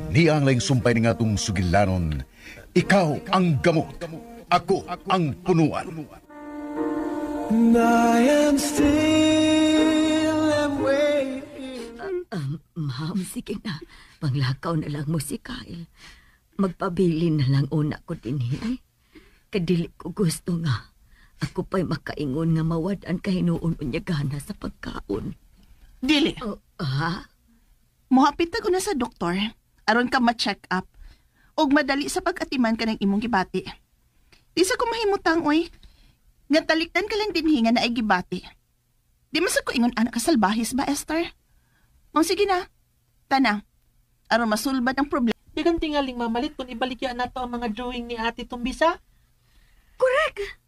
Niya ang laing sumpay ni nga tong sugilanon. Ikaw ang gamot, ako ang punuan. I am still and waiting. Ma'am, sige na. Panglakaw na lang mo si Kyle. Magpabilin na lang una ko din Kadili ko gusto nga. Ako pa'y makaingon nga mawadan kahinuon unya gana sa pagkaon. Dili. Mohapit ko na sa doktor. Aron ka ma-check up. Og madali sa pag-atiman ka ng imong gibati. Di sa kumahimutang, oy. Nga talikdan ka lang din hinga na ay gibati. Di masa ko ingon anak kasalbahis ba, Esther? O sige na. Tana. Aron masulbad ang problema. Di kang tingaling mamalit kung ibalikya na to ang mga drawing ni Ate Tumbisa. Correct!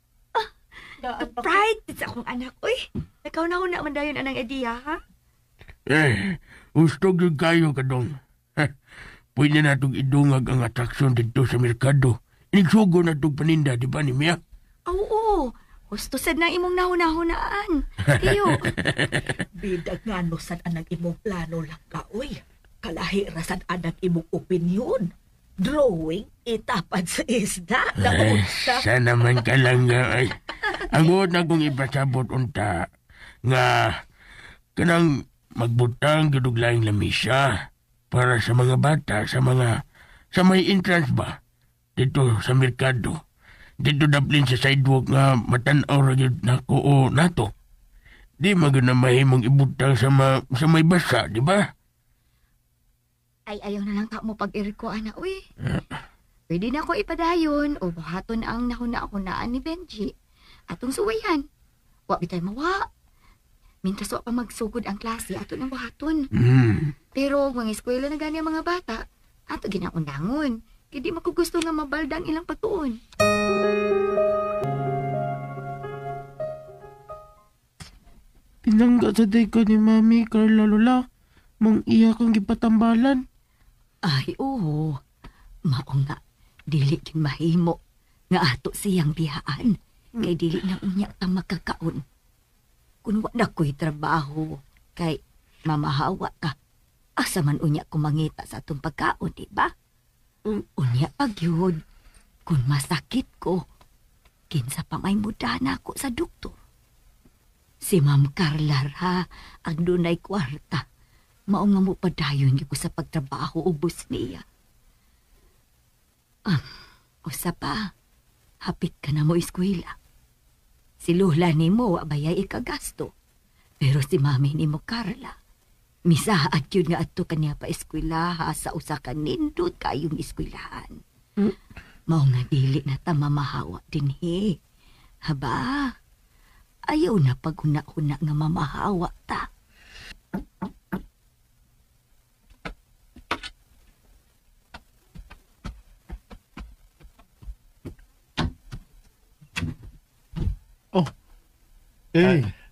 Daan pa ko. Pride sa akong anak. Uy, ikaw na una man dayon anang idea, ha? Gusto yung kayo ka dong. Pwede na itong idungag ang atraksyon dito sa merkado. Inigsugo na itong paninda, di ba ni Mia? Oo. Gusto sad na imong nahuna-hunaan. Iyo. Bidag nga no sad anang imong plano lang ka, uy. Kalahi rasad anang imong opinion. Drawing, itapad sa isda. Naunsa. Sana man ka lang nga ay. Ang buot na kong ipasabot unta nga kanang magbutang giduglaing lamisa para sa mga bata, sa may entrance ba? Dito sa merkado. Dito daplin sa sidewalk nga matanaw ra gyud nako o nato. Di magana mahimong ibutang sa may basa, di ba? Ay, ayaw na lang ta mo pag-iriko, ana, uy. Pwede na ako ipadayon o buhaton ang nahuna-hunaan ni Benji. Atong suwayan. Wa bitay mawa. Mintas wa pa magsugod ang klase ato ng buhaton. Pero kung eskwela na gani ang mga bata, ato ginaundangon. Kaya di makugusto nga mabaldang ilang pagtuon. Pinangga sa day ka ni Mami, Carla Lola. Mang iya kang gipatambalan. Ay, oo. Mao nga, dili din mahimo. Nga ato siyang biyaan. Kay dili na unya ta makakaon. Kung wala ko'y trabaho, kay mamahawa ka. Asa man unya kumangita sa atong pagkaon, di ba? Unya pagyud. Kung masakit ko, kinsa pa may muda na ako sa doktor. Si Ma'am Carla ra, ang dunay kwarta. Mao nga mo padayon ko sa pagtrabaho ubos niya. Usa pa, hapit ka na mo eskwela. Si Lola ni mo, abayay ikagasto. Pero si Mami ni mo, Carla, misaad yun nga ato kanya pa eskwelaha sa usa ka nindot kayong eskwelahan. Mao nga dili na ta mamahawa din Haba, ayaw na paghuna-huna nga mamahawa ta.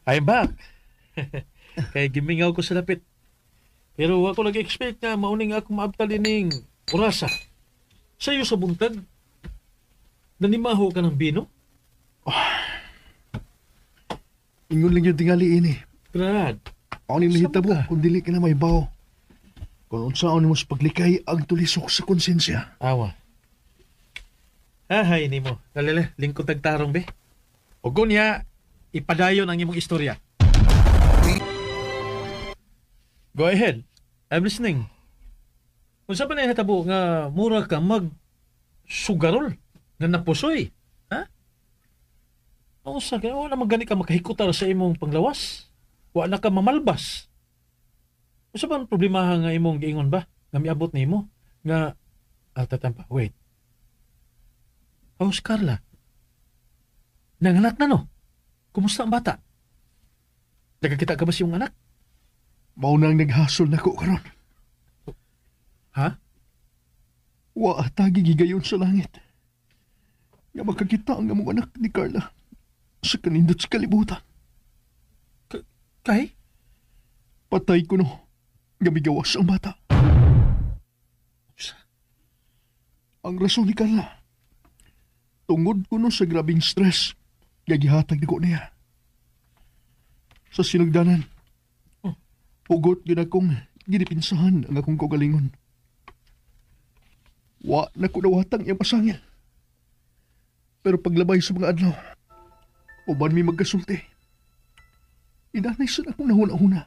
I'm back. Kaya gimingaw ko sa lapit. Pero ako nag-expect na mauning ako maabtal ining orasa. Sa'yo sa buntag, nanimaho ka ng bino? Ingon lang yung tingali ini. Brad. Ako ni mahita mo ka? kung dili ka na may baho. Kung unsaon ni mo sa paglikay ang tulisok sa konsensya. Awa. Hay ni mo. Dalala, lingkod tagtarong be. O gunya, ipadayon ang imong istorya. Go ahead. I'm listening. Kung sa pa na hatabo nga mura ka sugarol nga napusoy. Ha? O sa kaya wala magani ka makahikutar sa imong panglawas. Wala ka mamalbas. O sa pa problema nga imong giingon ba? Nga miabot nimo nga tatampa. Wait. How's Carla? Nanganak na no? Kumusta ang bata? Nagkakita ka ba siyong anak? Maunang naghasol na ko karon. Ha? Wa atagi gigayon sa langit. Nga makakita ang among anak ni Carla sa kanindot sa kalibutan. Kay? Patay ko no. Nga migawas ang bata. Ang rason ni Carla, tungod ko no sa grabing stress, gagihatag na ko niya. Sa sinugdanan, hugot yun akong ginipinsahan ang akong kaugalingon. Wa na ko nawatang iyang pasangil. Pero paglabay sa mga adlaw, uban mi magkasulti. Inanay sa akong nahuna-huna.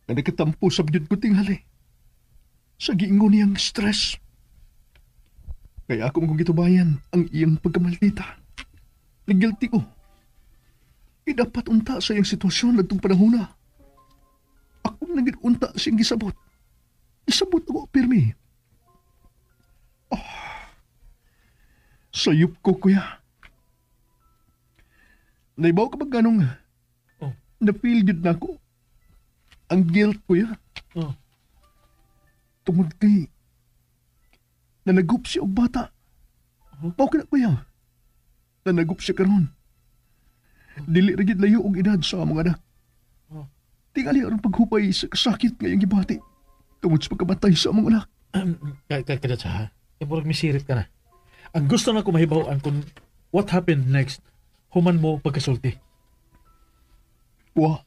Nga nakatampo sa biyod ko tingali. Sa giingon niyang stress. Kaya ako kong gitubayan ang iyang pagkamaldita. Nagilty ko. Dapat unta sa iyang sitwasyon at itong panahon na. Ako naging unta sa iyang gisabot. Gisabot ako, pirmi. Sayop ko, kuya. Naibaw ka ba ganong na-feel yun na ako? Ang guilt, kuya. Tungod kay nanagup siya og bata. Pao ka na, kuya. Nanagup siya karon. Dili rigid layo og edad sa mga anak. Tingali aron paghupay sa kasakit ngayong gibati. Tungod sa pagkamatay sa among anak. Kada sa murag misirit ka na. Ang gusto na ko mahibawan kung what happened next, human mo pagkasulti. Wa.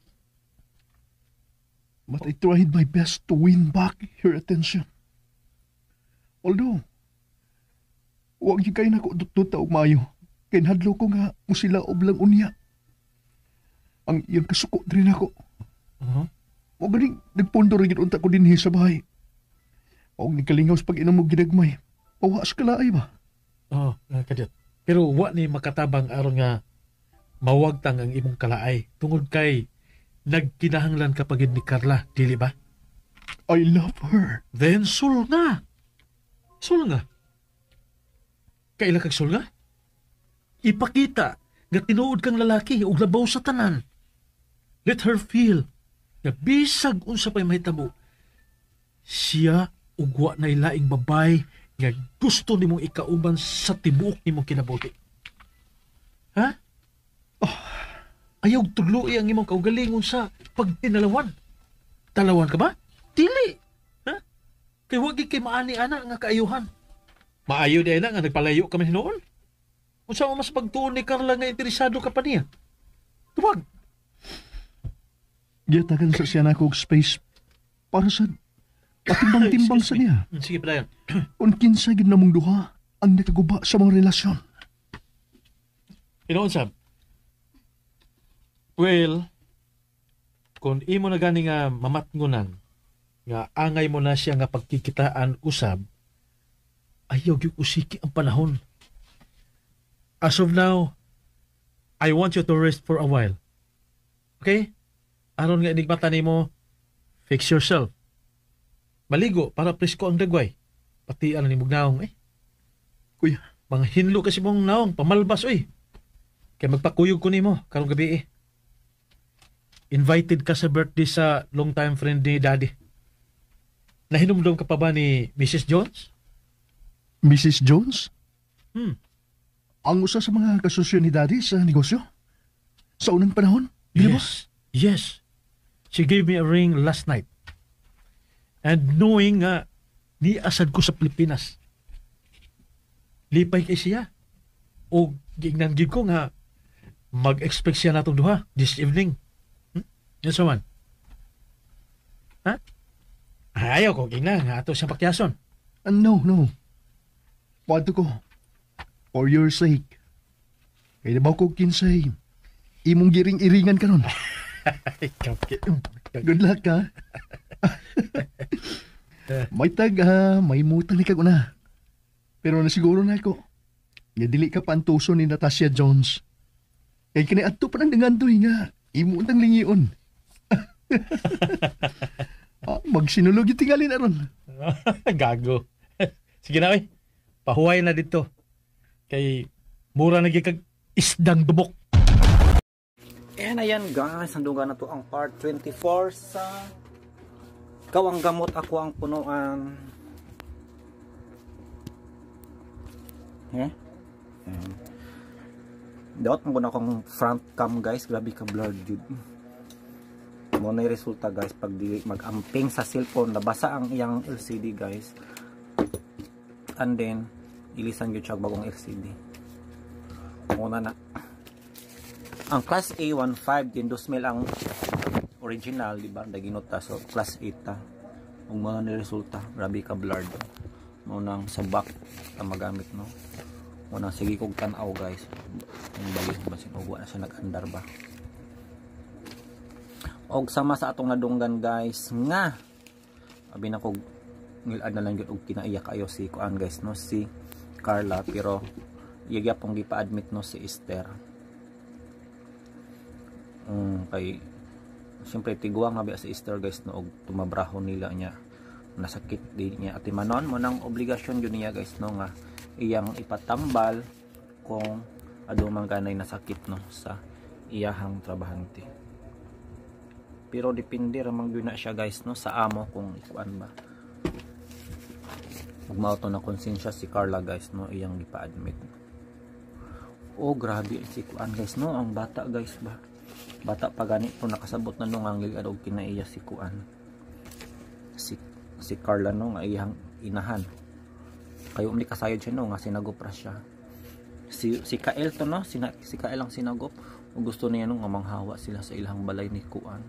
But I tried my best to win back her attention. Although, huwag yung kayo na ko dututa og mayo. Kaya nahadlo ko nga musila oblang unya. Ang iyang kasuko din ako. O galing, nagpundo rin unta ko din sa bahay. O nikalingaw sa pag-inom mo ginagmay. Pawa sa kalaay ba? Kadiyot. Pero wa ni makatabang aron nga mawagtang ang imong kalaay tungod kay nagkinahanglan ka pagid ni Carla, dili ba? I love her. Then sul nga. Sul nga. Kaila kag sul nga? Ipakita nga tinuod kang lalaki ug labaw sa tanan. Let her feel nga bisag unsa pay mahitabo. Siya ug wa na ilaing babay nga gusto nimong ikauban sa tibuok nimong kinabuhi. Ha? Ayaw tudloi ang imong kaugalingon sa pagtinalawan. Talawan ka ba? Dili. Ha? Kay wag kay maani ana nga kaayuhan. Maayo di na nga nagpalayo kami hinoon. Unsa mo mas pagtuon ni Carla nga interesado ka pa niya? Tuwag. Giyatagan sa siya na kong space para sa patimbang-timbang sa niya. Sige pa yan. Kung kinsa gid namong duha ang nakaguba sa mga relasyon. Inoon sab? Well, kung imo na gani nga mamatngunan, nga angay mo na siya nga pagkikitaan usab, ayaw gyud usiki ang panahon. As of now, I want you to rest for a while. Okay? Aron nga inigmata nimo, fix yourself. Maligo para presko ang dagway. Pati alam ni mugnaong Kuya. Mga hinlo kasi mong naong, pamalbas Kaya magpakuyog ko nimo karong gabi Invited ka sa birthday sa long time friend ni Daddy. Nahinumdum ka pa ba ni Mrs. Jones? Mrs. Jones? Ang usa sa mga kasusyo ni Daddy sa negosyo? Sa unang panahon? Yes. She gave me a ring last night. And knowing nga, niasad ko sa Pilipinas. Lipay kay siya. O gignanggig ko nga, mag-expect siya natong duha this evening. Yan sa man. Ha? Ayaw ko, gignan nga ato siyang pakyason. No. Pato ko. For your sake. Kaya nabaw ko kinsay. Imong giring-iringan ka nun. Good luck, ha? May may mutang ni kag una. Pero nasiguro na ako. Nga dili ka pantuso ni Natasha Jones. Kaya kiniadto pa ng dangandoy nga. Imo utang lingion. Magsinulog yung tingali na ron. Gago. Sige na, pahuway na dito. Kay mura na kag isdang dubok. And ayan guys, handugan na to ang part 24 sa Ikaw ang Gamot, Ako ang Punuan. Daot mo na akong front cam guys, grabe ka blurred dude. Mo na resulta guys pag di mag-amping sa cellphone, nabasa ang iyang LCD guys. And then ilisan gyud siya bagong LCD. Muna na. Ang class A 15 din 2,000 ang original, di ba? Naginota so class 8 ta. Ang mga ni resulta, grabe ka blurred. Munang sabak ang magamit no. Munang sige kog tan-aw guys. Ang balik basin ugwa na siya nag-andar ba. Og sama sa atong nadunggan guys nga abi na kog ngilad na lang gyud og kinaiya kayo si kuan guys no, si Carla, pero iya pong gipa-admit no si Esther. Kay siyempre tiguang nga ba si Esther guys no, og tumabraho nila niya, nasakit din niya ati manon mo nang obligasyon yun niya guys no, nga iyang ipatambal kung adumang ganay nasakit no sa iyahang trabahante. Pero depende ramang yun na siya guys no sa amo kung ikuan ba magmauto na konsensya si Carla guys no, iyang gipa-admit. Oh grabe si kuan guys no, ang bata guys ba, bata pa gani po nakasabot na nung ang ligad og kinaiya si kuan si Carla no, nga iyang inahan kayo umli kasayod siya no, nga sinagopra siya si Kael to no, si Kael ang sinagop o gusto niya no nga manghawa sila sa ilang balay ni kuan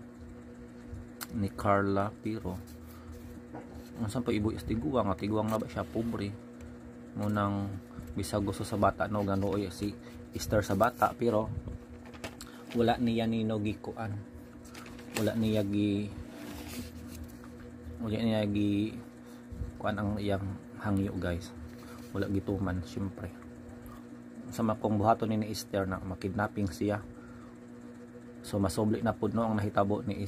ni Carla. Pero unsan pa ibo tiguang na ba siya pobre mo nang bisag gusto sa bata no, ganoy si Esther sa bata, pero wala niya nino gikuan, wala niya gi kuan ang iyang hangyo guys, wala gituman syempre sa makong buhaton ni Esther na makidnapping siya. So masobli na pud no ang nahitabo ni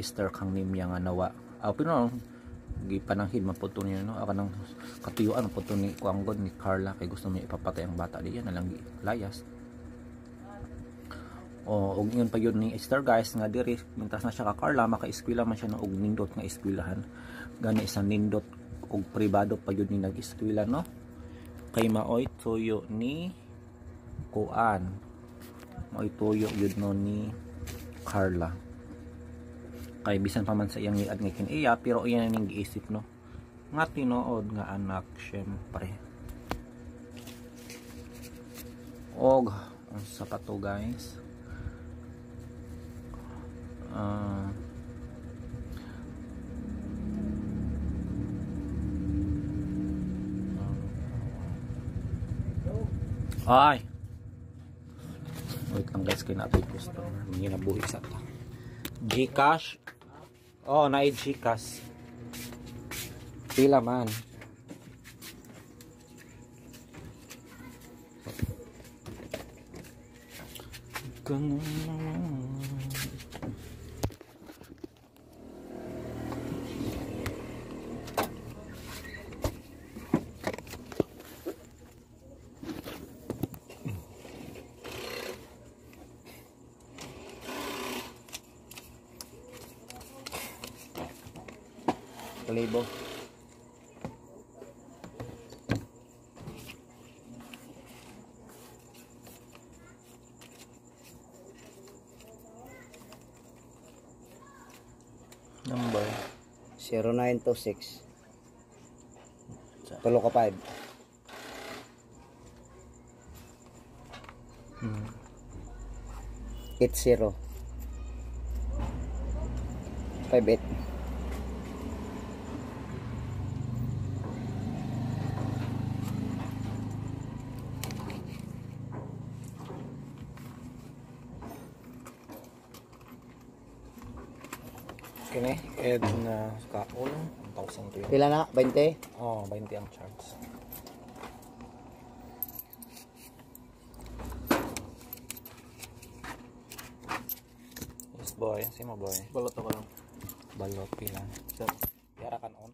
Esther kang nimya nga nawa. Pero gipananghid man pud to niya no, aka nang katuyuan pud to ni kuanggod ni Carla kay gusto niya ipapatay ang bata diyan na lang layas. Og yun pa yun ni Esther guys nga diri mintas na siya ka Carla, maka-eskwela man siya no, og nindot nga eskwelahan gani isang nindot og pribado pa yun ni nag-eskwela no, kay maoy tuyo ni kuan, maoy tuyo yun no ni Carla. Kay bisan pa man sa iyang iad nga kinaiya, pero iyan ning giisip no nga tinuod nga anak syempre. Og sa pato guys ay wait lang guys, kaya natin customer may nabuhi sa ta Gcash. Oh, naay Gcash. Pila man. Kalibo. Number 0926 tulo ka 5 80 58 Kini ed na kaon 1,000 to yun. pila na 20 Oh, 20 ang charge. Yes boy, si mo boy. Balot ako lang. Balot pila. Sir. Yara kan on.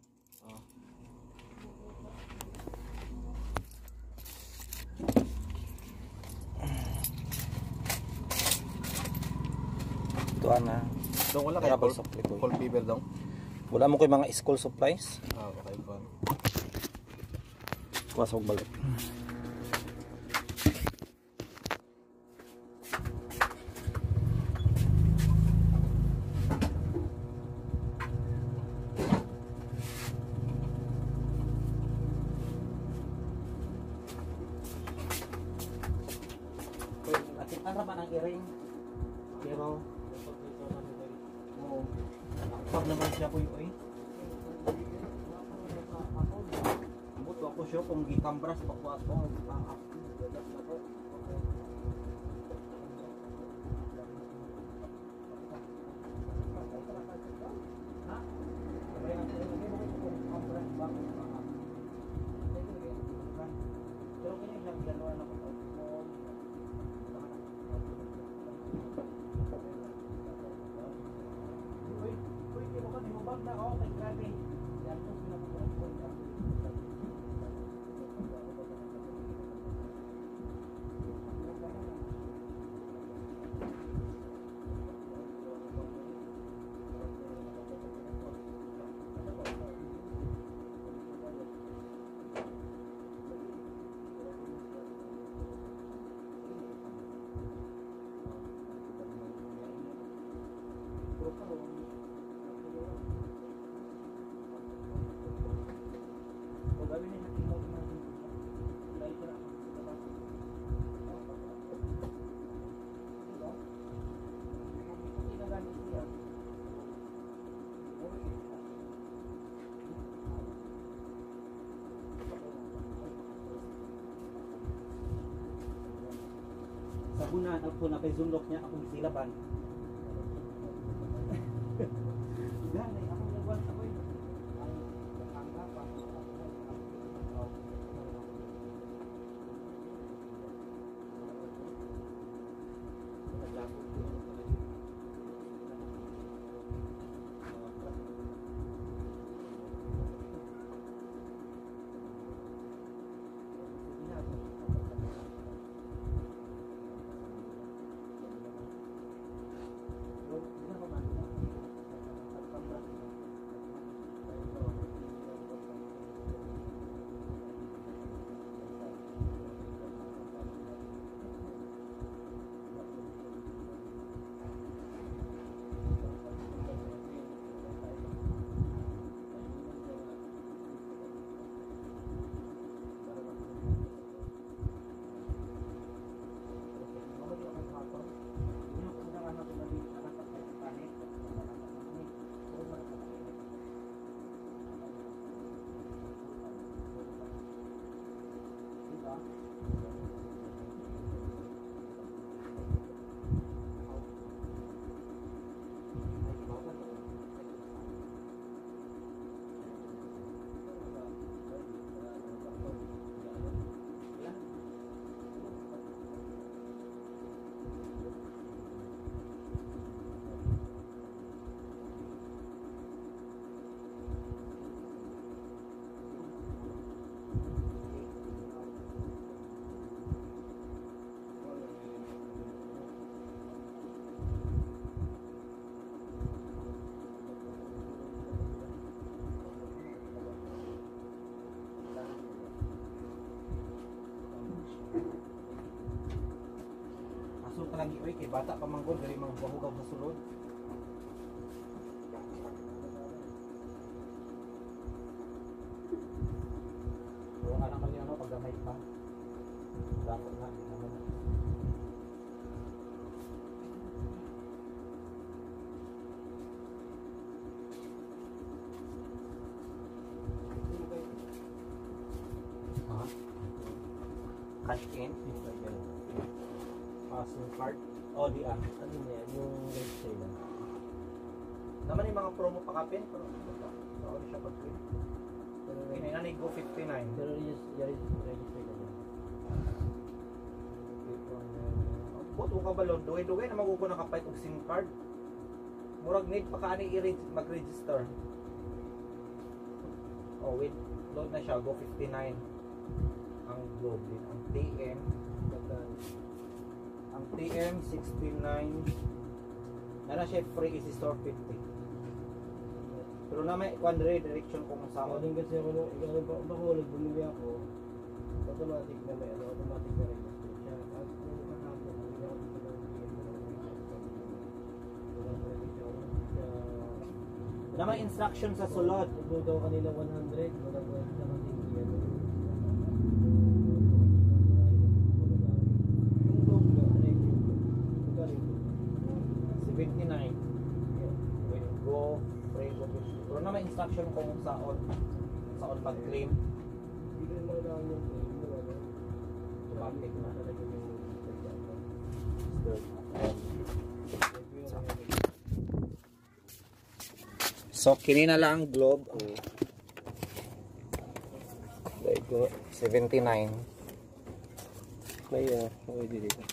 Tuan na. Dong wala Travel kayo supply ko. call paper dong. Wala mo koy mga school supplies. Okay ko. Wasog balot. Atin ang raman ang iring. Pero pag naman siya po yung ako sure kung gikambras pa ko ako. Sabunan ako na kay Zoom lock niya akong silaban. Ganay ako nagwan ako. Ang kapan. Lagi oy kay bata pa manggol diri mga bahugaw sa sulod. So anak kami ano pag gamay pa. Dapat na ano. Cash in SIM card. O di ano niya, yung register lang. Naman yung mga promo pa kapin, pero ako siya pag-print. Kinainanay go 59. Pero register lang. Buto ka ba, Lord? Duwe-duwe na magkukunan ka pa itong SIM card. Murag need pa ka mag-register. Oh, wait. Load na siya, go 59. Ang Globe din. Ang TM. Ang TM 69 na siya free easy store 50. Pero na may one direction kung saan. Din kasi ako baka wala bumili ako. Automatic na may automatic na register siya. At yung kahapon hindi ako dito ng na may instruction sa sulod. Ito daw kanina 100, wala ko nakating yan. Go, free go. Pero na may instruction kung saan pag-claim. bigyan mo lang yung frame yung ano. Automatic na. Talaga yung nagkakaroon. So, kini na lang ang globe. Oh. There you go. 79. May okay dito.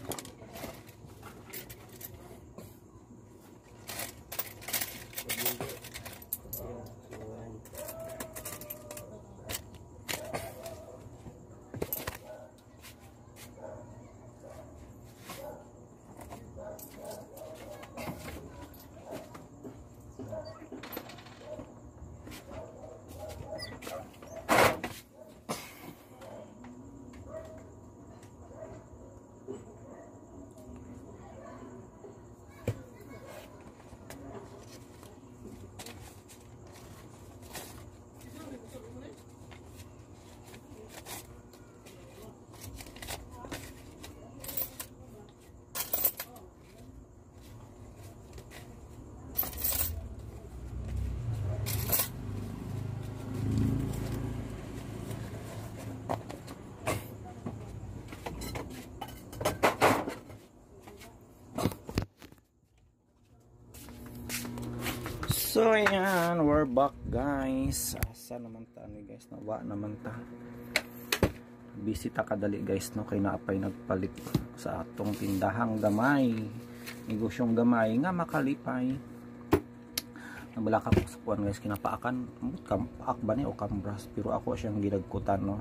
So ayan, we're back guys. Asa naman ta ni guys, nawa naman ta. Busy ta kadali guys no, kay naapay nagpalit sa atong tindahang gamay. Negosyong gamay nga makalipay. Nabala ka sa kuan guys, kinapaakan paak ba ni o kambras, pero ako siyang gidagkutan no.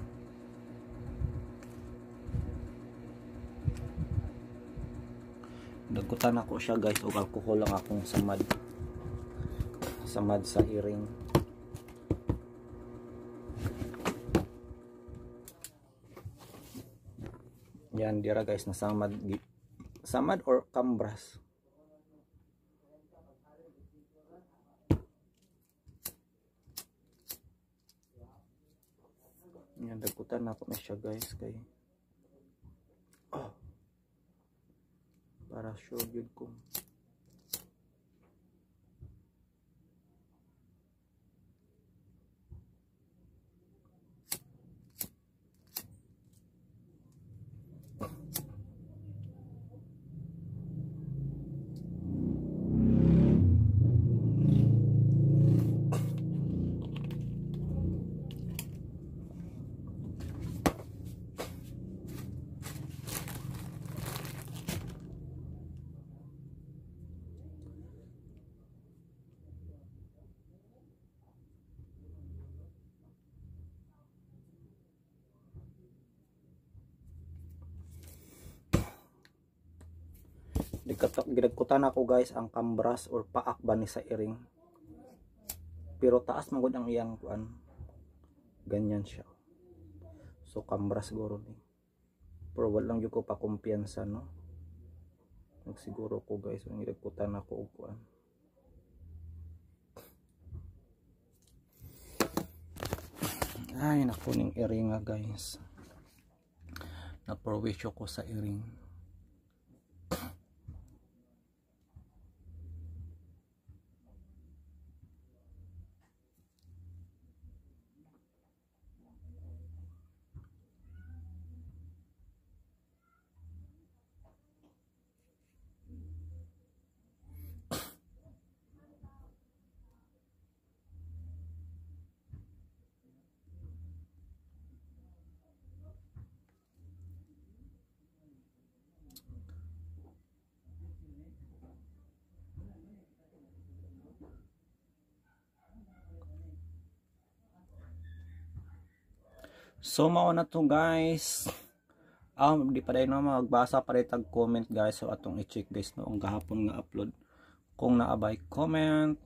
Dagkutan ako siya guys, ug alcohol lang akong samad sa iring. Yan dira guys na samad or kambras. Yan dagkutan ako na siya guys kay para sure good ko. Ginagkutan ako guys ang kambras or paak ba ni sa iring, pero taas magod ang iyang kuan, ganyan siya. So kambras siguro ni, pero wala lang yung ko pa kumpiyansa no. Nagsiguro ko guys ang ginagkutan ako og kuan. Ay naku ning iring nga guys, naprowisyo ko sa iring. So mao na to guys. Di pa dahil no, magbasa pa rin tag comment guys. So atong i-check guys no, ang gahapon nga upload. Kung naabay comment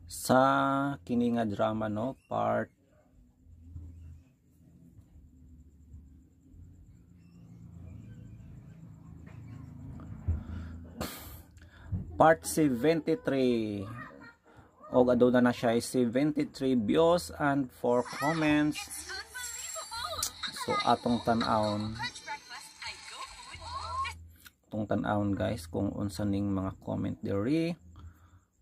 sa kini nga drama no, part part 73. Og aduna na siya 73 views and 4 comments. So atong tan-awon. Atong tan-awon guys kung unsa ning mga comment diri.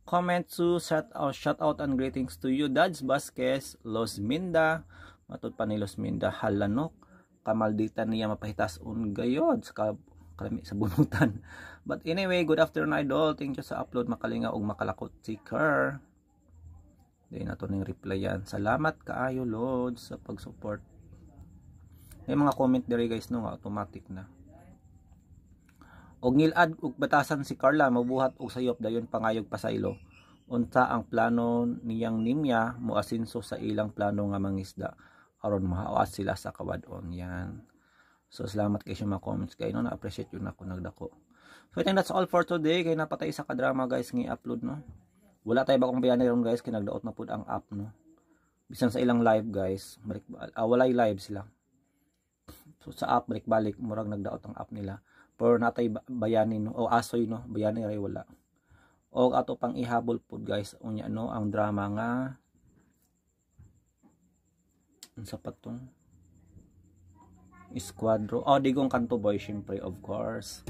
comment to shout out and greetings to you, Dads Vasquez, Los Minda, matod pa ni Los Minda, Halanok, kamalditan niya mapahitas gayod sa kalami sa bunutan. But anyway, good afternoon idol, thank you sa upload makalinga og makalakot si Kerr. Di na to ning reply yan. Salamat kaayo Lord sa pag-support. May mga comment diri guys no, automatic na. Og ngilad og batasan si Carla mabuhat og sayop dayon pangayog pasaylo. Unta ang plano niyang nimya moasinso sa ilang plano nga mangisda aron mahawas sila sa kawadon. Yan. So salamat kay sa mga comments kay no, na-appreciate yun ako nagdako. So I think that's all for today kay napatay sa kadrama guys nga i-upload no. Wala tay bakong bayani ron guys kay nagdaot na pud ang app no. Bisan sa ilang live guys, walay live sila. So sa app balik murag nagdaot ang app nila. Pero natay bayani no o asoy no, bayani ray wala. O ato pang ihabol pud guys unya no ang drama nga sa patong Esquadro. Oh, Digong Kanto Boy syempre of course.